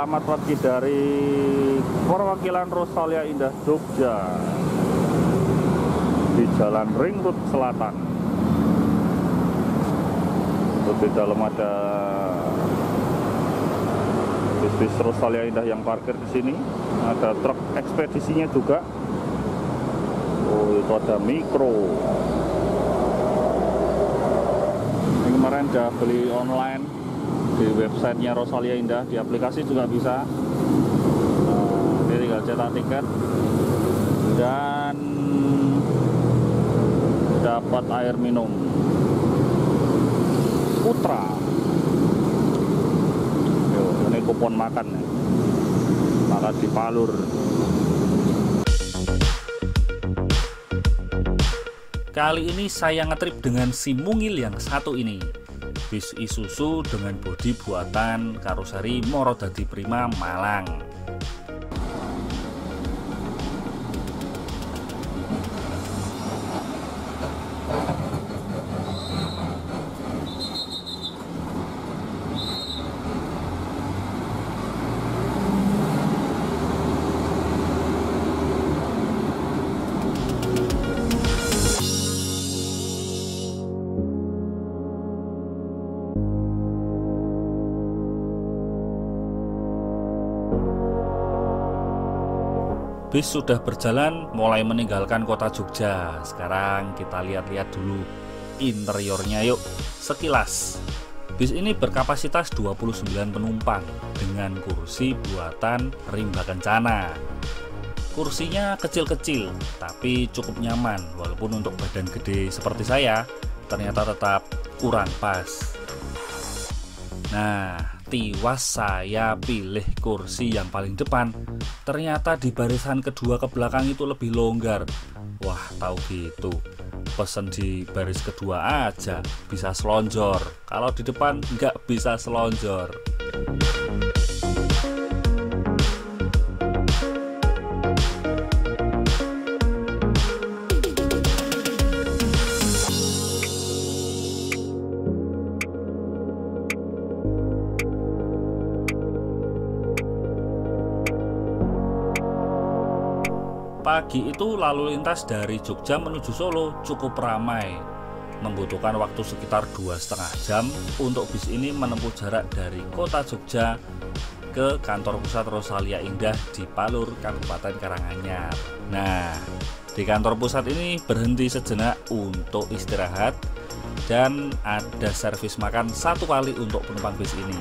selamat pagi dari perwakilan Rosalia Indah Jogja di Jalan Ring Road Selatan. Untuk di dalam ada bis Rosalia Indah yang parkir di sini. Ada truk ekspedisinya juga. Oh, itu ada mikro. Ini kemarin udah beli online di websitenya Rosalia Indah, di aplikasi juga bisa. Ini tinggal cetak tiket dan dapat air minum Putra. Yo, ini kupon makan nih. Makan di Palur. Kali ini saya ngetrip dengan si mungil yang satu ini. Bis Isuzu dengan bodi buatan karoseri Morodadi Prima Malang. Bis sudah berjalan mulai meninggalkan kota Jogja. Sekarang kita lihat-lihat dulu interiornya yuk sekilas. Bis ini berkapasitas 29 penumpang dengan kursi buatan Rimba Kencana. Kursinya kecil-kecil tapi cukup nyaman, walaupun untuk badan gede seperti saya ternyata tetap kurang pas. Nah, tiwas saya pilih kursi yang paling depan. Ternyata di barisan kedua ke belakang itu lebih longgar. Wah, tahu gitu, pesen di baris kedua aja bisa selonjor. Kalau di depan nggak bisa selonjor. Pagi itu lalu lintas dari Jogja menuju Solo cukup ramai, membutuhkan waktu sekitar 2,5 jam untuk bis ini menempuh jarak dari kota Jogja ke kantor pusat Rosalia Indah di Palur, Kabupaten Karanganyar. Nah, di kantor pusat ini berhenti sejenak untuk istirahat dan ada servis makan 1 kali untuk penumpang bis ini.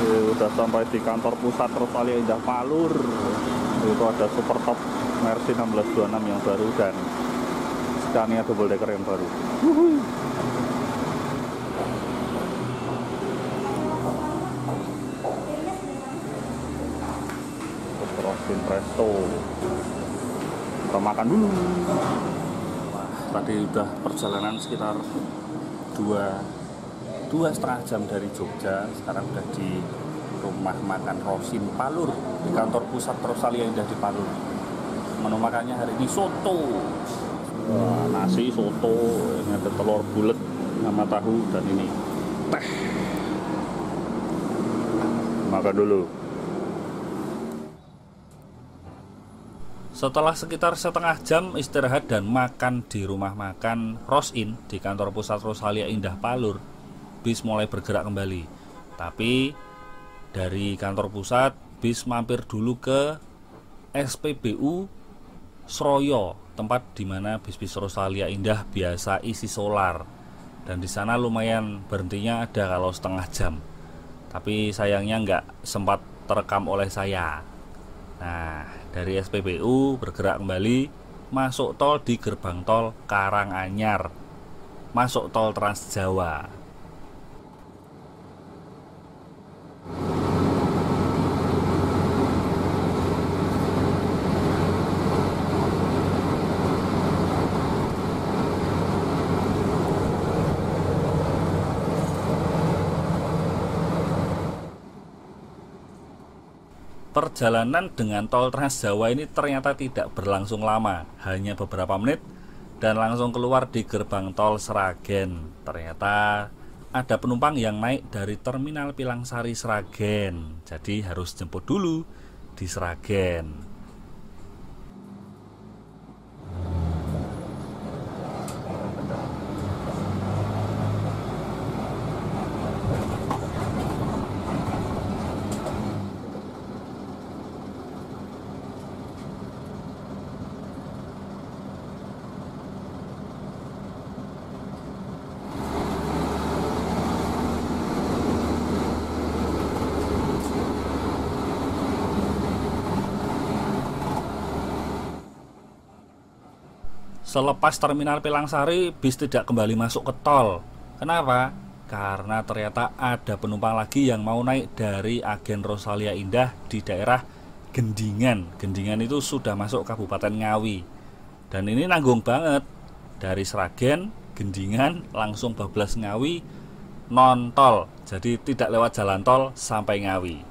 Sudah sampai di kantor pusat Rosalia Indah Palur. Itu ada Super Top Mercy 1626 yang baru dan Scania double decker yang baru. Rosin Presto. Kita makan dulu. Wah, tadi udah perjalanan sekitar 2,5 jam dari Jogja. Sekarang udah di rumah makan Rosin Palur di kantor pusat Rosalia Indah di Palur. Menu makannya hari ini soto. Wah, nasi soto, ini ada telur bulat sama tahu dan ini teh. Makan dulu. Setelah sekitar setengah jam istirahat dan makan di rumah makan Rosin di kantor pusat Rosalia Indah Palur, bis mulai bergerak kembali. Tapi dari kantor pusat bis mampir dulu ke SPBU Sroyo, tempat di mana bis-bis Rosalia Indah biasa isi solar. Dan di sana lumayan berhentinya ada kalau setengah jam. Tapi sayangnya nggak sempat terekam oleh saya. Nah, dari SPBU bergerak kembali masuk tol di gerbang tol Karanganyar, masuk tol Trans Jawa. Perjalanan dengan tol Trans Jawa ini ternyata tidak berlangsung lama, hanya beberapa menit dan langsung keluar di gerbang tol Sragen. Ternyata ada penumpang yang naik dari terminal Pilangsari Sragen, jadi harus jemput dulu di Sragen. Selepas terminal Pilangsari, bis tidak kembali masuk ke tol. Kenapa? Karena ternyata ada penumpang lagi yang mau naik dari Agen Rosalia Indah di daerah Gendingan. Gendingan itu sudah masuk Kabupaten Ngawi. Dan ini nanggung banget. Dari Sragen, Gendingan, langsung bablas Ngawi, non tol. Jadi tidak lewat jalan tol sampai Ngawi.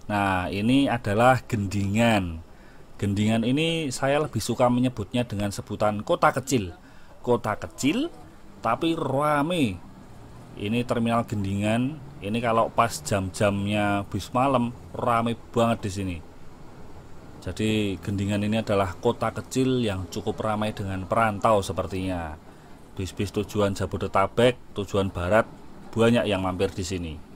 Nah, ini adalah Gendingan. Gendingan ini saya lebih suka menyebutnya dengan sebutan kota kecil. Kota kecil tapi rame. Ini terminal Gendingan. Ini kalau pas jam-jamnya bis malam rame banget di sini. Jadi Gendingan ini adalah kota kecil yang cukup ramai dengan perantau sepertinya. Bis-bis tujuan Jabodetabek, tujuan barat banyak yang mampir di sini.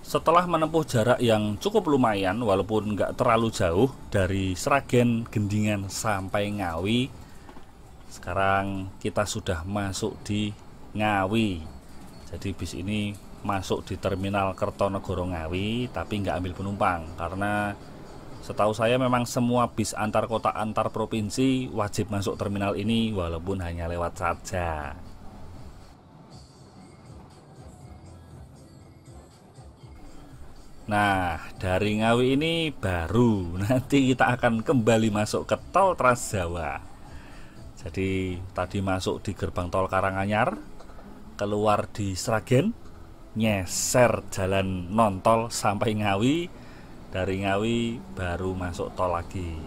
Setelah menempuh jarak yang cukup lumayan walaupun nggak terlalu jauh dari Sragen, Gendingan sampai Ngawi, sekarang kita sudah masuk di Ngawi. Jadi bis ini masuk di terminal Kertonegoro Ngawi tapi nggak ambil penumpang, karena setahu saya memang semua bis antar kota antar provinsi wajib masuk terminal ini walaupun hanya lewat saja. Nah, dari Ngawi ini baru nanti kita akan kembali masuk ke tol Trans Jawa. Jadi tadi masuk di gerbang tol Karanganyar, keluar di Sragen, nyeser jalan non tol sampai Ngawi, dari Ngawi baru masuk tol lagi.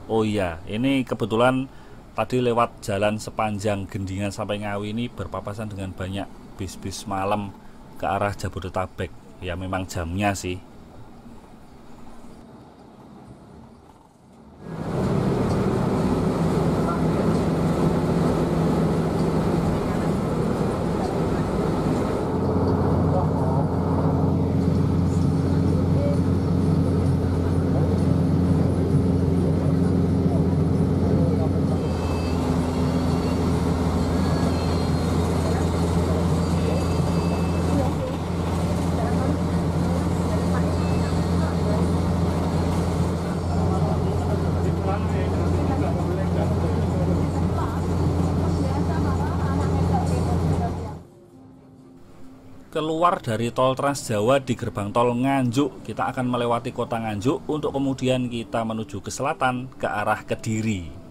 Oh iya, ini kebetulan tadi lewat jalan sepanjang Gendingan sampai Ngawi ini berpapasan dengan banyak bis-bis malam ke arah Jabodetabek. Ya memang jamnya sih. Keluar dari tol Trans Jawa di gerbang tol Nganjuk, kita akan melewati kota Nganjuk untuk kemudian kita menuju ke selatan ke arah Kediri.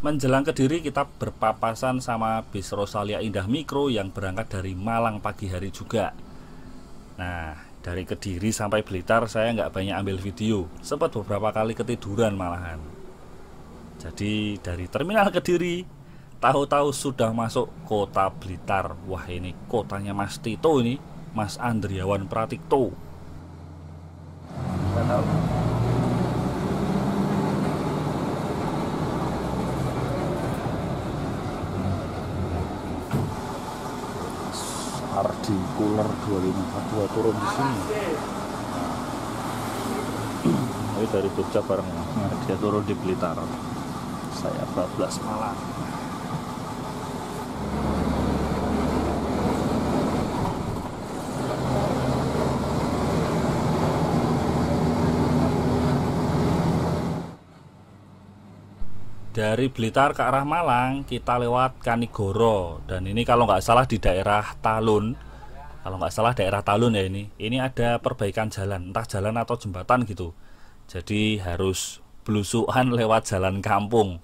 Menjelang Kediri kita berpapasan sama bis Rosalia Indah Mikro yang berangkat dari Malang pagi hari juga. Nah, dari Kediri sampai Blitar saya nggak banyak ambil video, sempat beberapa kali ketiduran malahan. Jadi dari terminal Kediri, tahu-tahu sudah masuk kota Blitar. Wah, ini kotanya Mas Tito ini, Mas Andriawan Pratikto. Ardi Cooler 252 turun di sini. Ini dari Jogja bareng, dia turun di Blitar. Saya bablas Malang. Dari Blitar ke arah Malang kita lewat Kanigoro, dan ini kalau nggak salah di daerah Talun. Kalau nggak salah daerah Talun ya ini. Ini ada perbaikan jalan, entah jalan atau jembatan gitu. Jadi harus belusukan lewat jalan kampung.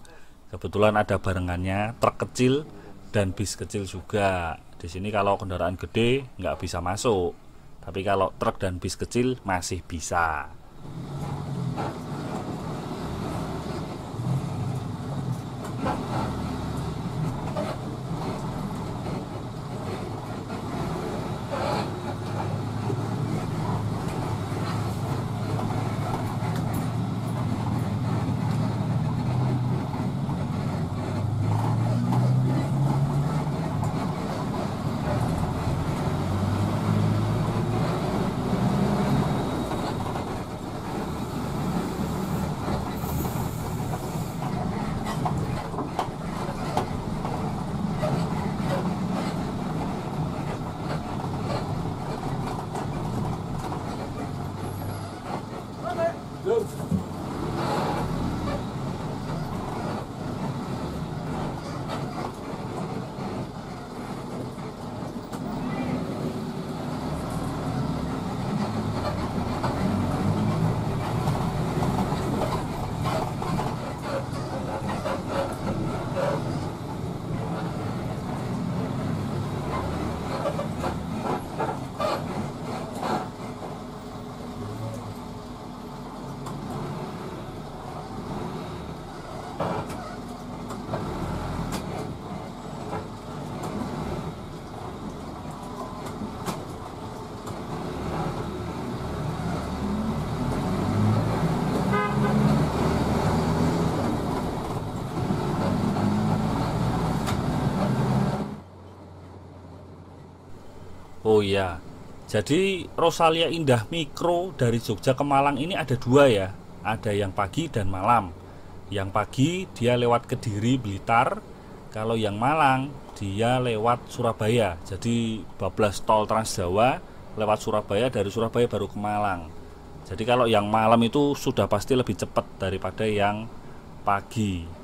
Kebetulan ada barengannya truk kecil dan bis kecil juga. Di sini kalau kendaraan gede nggak bisa masuk, tapi kalau truk dan bis kecil masih bisa. Oh iya, jadi Rosalia Indah Mikro dari Jogja ke Malang ini ada dua ya. Ada yang pagi dan malam. Yang pagi dia lewat Kediri, Blitar. Kalau yang Malang dia lewat Surabaya. Jadi bablas tol Trans Jawa lewat Surabaya, dari Surabaya baru ke Malang. Jadi kalau yang malam itu sudah pasti lebih cepat daripada yang pagi.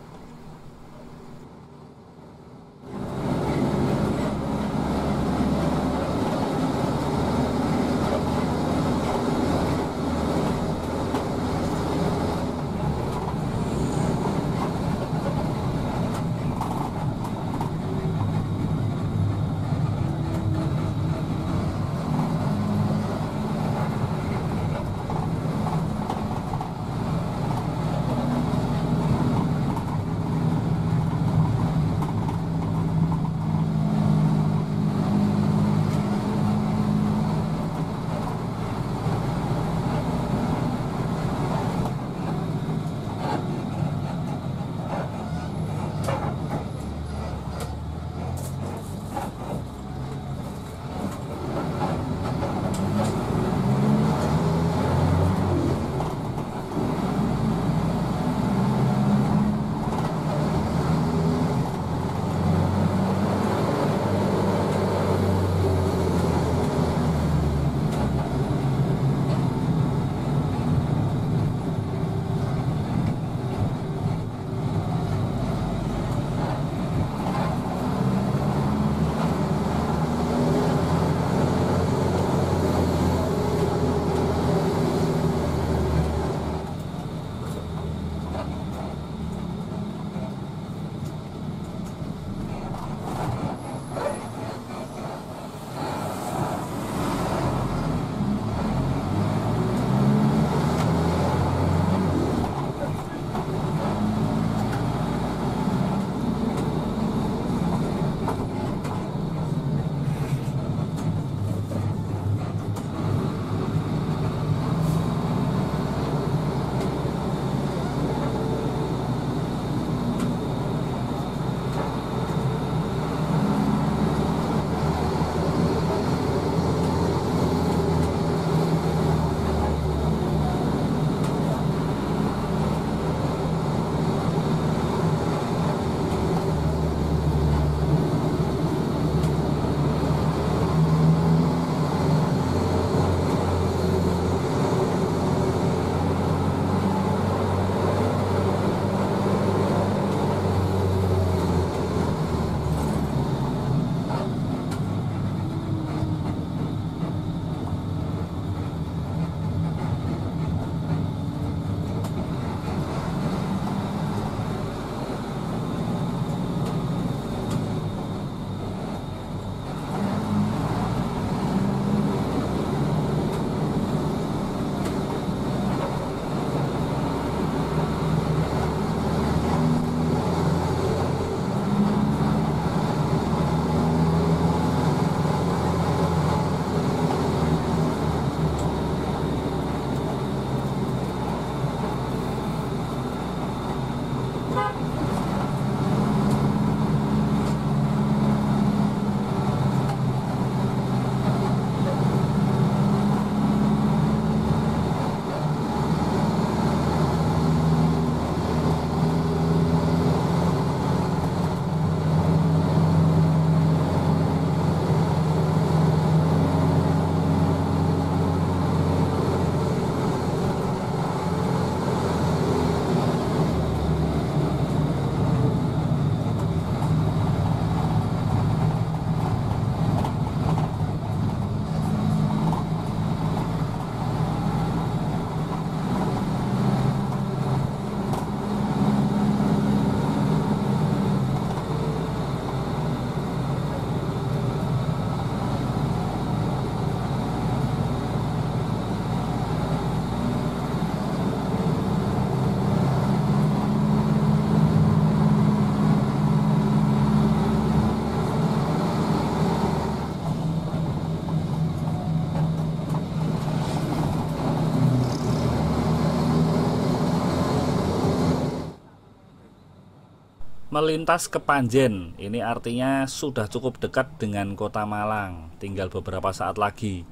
melintas ke Panjen. Ini artinya sudah cukup dekat dengan kota Malang, tinggal beberapa saat lagi.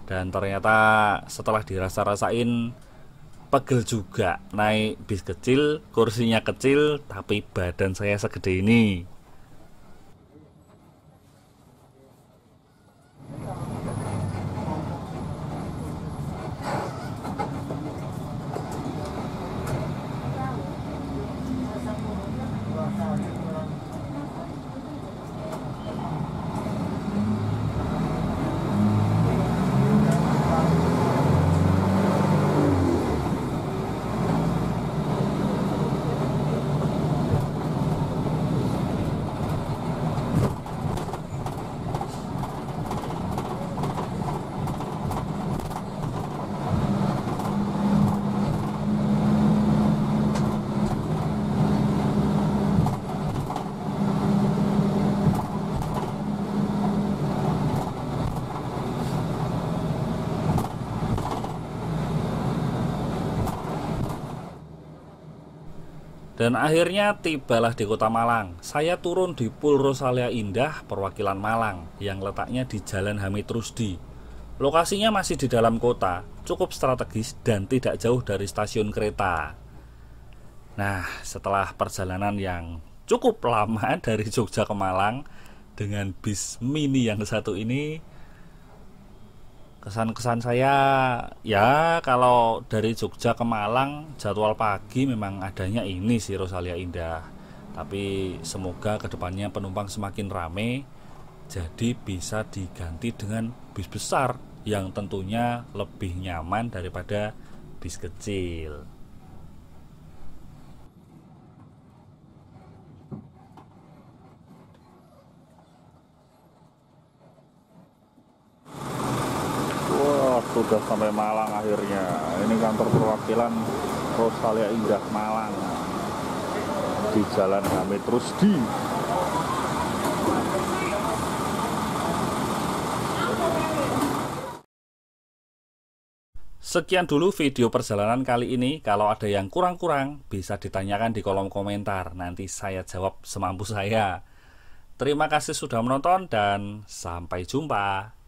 Dan ternyata setelah dirasa-rasain, pegel juga. Naik bis kecil, kursinya kecil, tapi badan saya segede ini. Dan akhirnya tibalah di kota Malang. Saya turun di Pul Rosalia Indah, perwakilan Malang, yang letaknya di Jalan Hamid Rusdi. Lokasinya masih di dalam kota, cukup strategis dan tidak jauh dari stasiun kereta. Nah, setelah perjalanan yang cukup lama dari Jogja ke Malang dengan bis mini yang satu ini, kesan-kesan saya ya, kalau dari Jogja ke Malang jadwal pagi memang adanya ini sih Rosalia Indah. Tapi semoga kedepannya penumpang semakin rame, jadi bisa diganti dengan bis besar yang tentunya lebih nyaman daripada bis kecil. Sudah sampai Malang akhirnya. Ini kantor perwakilan Rosalia Indah Malang di Jalan Hamid Rusdi. Sekian dulu video perjalanan kali ini. Kalau ada yang kurang-kurang bisa ditanyakan di kolom komentar. Nanti saya jawab semampu saya. Terima kasih sudah menonton dan sampai jumpa.